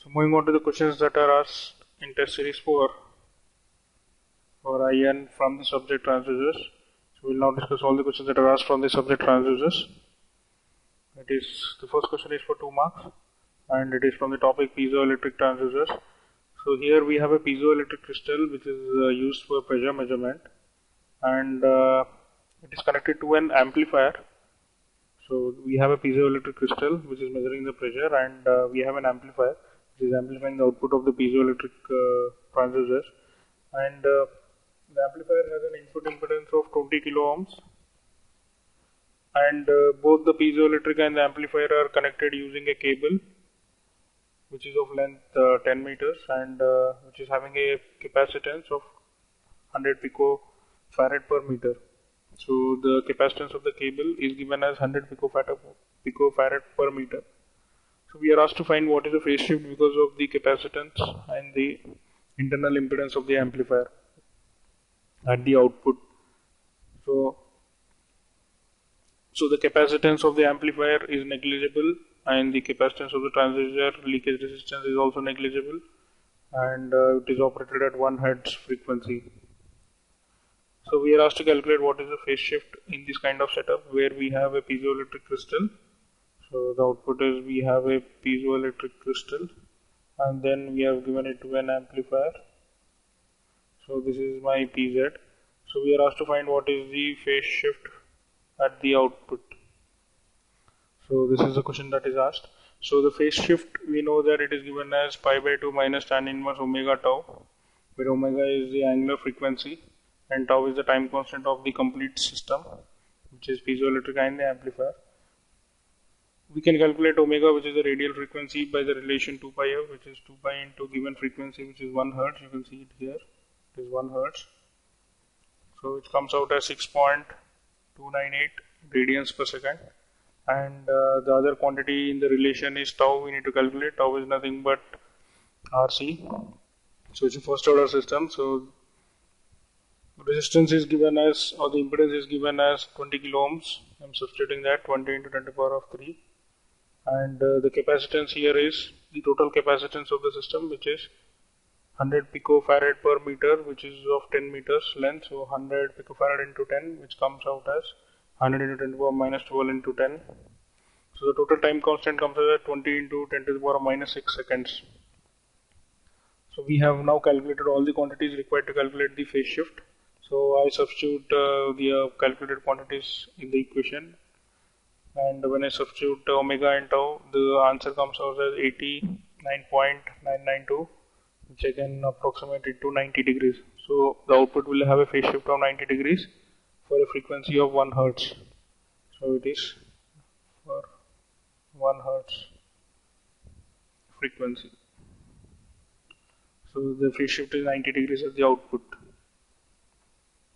So moving on to the questions that are asked in test series 4 for IN from the subject transducers. So we'll now discuss all the questions that are asked from the subject transducers. The first question is for 2 marks and it is from the topic piezoelectric transducers. So here we have a piezoelectric crystal which is used for pressure measurement, and it is connected to an amplifier. So we have a piezoelectric crystal which is measuring the pressure, and we have an amplifier which is amplifying the output of the piezoelectric transducer, and the amplifier has an input impedance of 20 kilo ohms, and both the piezoelectric and the amplifier are connected using a cable which is of length 10 meters and which is having a capacitance of 100 picofarad per meter. So the capacitance of the cable is given as 100 picofarad per meter. So we are asked to find what is the phase shift because of the capacitance and the internal impedance of the amplifier at the output. So the capacitance of the amplifier is negligible, and the capacitance of the transducer leakage resistance is also negligible, and it is operated at 1 Hz frequency. So we are asked to calculate what is the phase shift in this kind of setup where we have a piezoelectric crystal. So the output is we have a piezoelectric crystal and then we have given it to an amplifier. So this is my PZ. So we are asked to find what is the phase shift at the output. So this is the question that is asked. So the phase shift, we know that it is given as pi by 2 minus tan inverse omega tau, where omega is the angular frequency and tau is the time constant of the complete system, which is piezoelectric and the amplifier. We can calculate omega, which is the radial frequency, by the relation 2 pi f, which is 2 pi into given frequency, which is 1 Hz. You can see it here. It is 1 Hz. So it comes out as 6.298 radians per second. And the other quantity in the relation is tau. We need to calculate. Tau is nothing but RC. So it's a first order system. So resistance is given as, or the impedance is given as 20 kilo ohms. I'm substituting that 20 into 10 to the power of 3. And the capacitance here is the total capacitance of the system, which is 100 picofarad per meter, which is of 10 meters length. So 100 picofarad into 10, which comes out as 100 into 10 to the power minus 12 into 10. So the total time constant comes out as 20 into 10 to the power minus 6 seconds. So we have now calculated all the quantities required to calculate the phase shift. So I substitute the calculated quantities in the equation, and when I substitute omega and tau, the answer comes out as 89.992, which I can approximate it to 90 degrees. So the output will have a phase shift of 90 degrees for a frequency of 1 Hz. So it is for 1 Hz frequency. So the phase shift is 90 degrees at the output.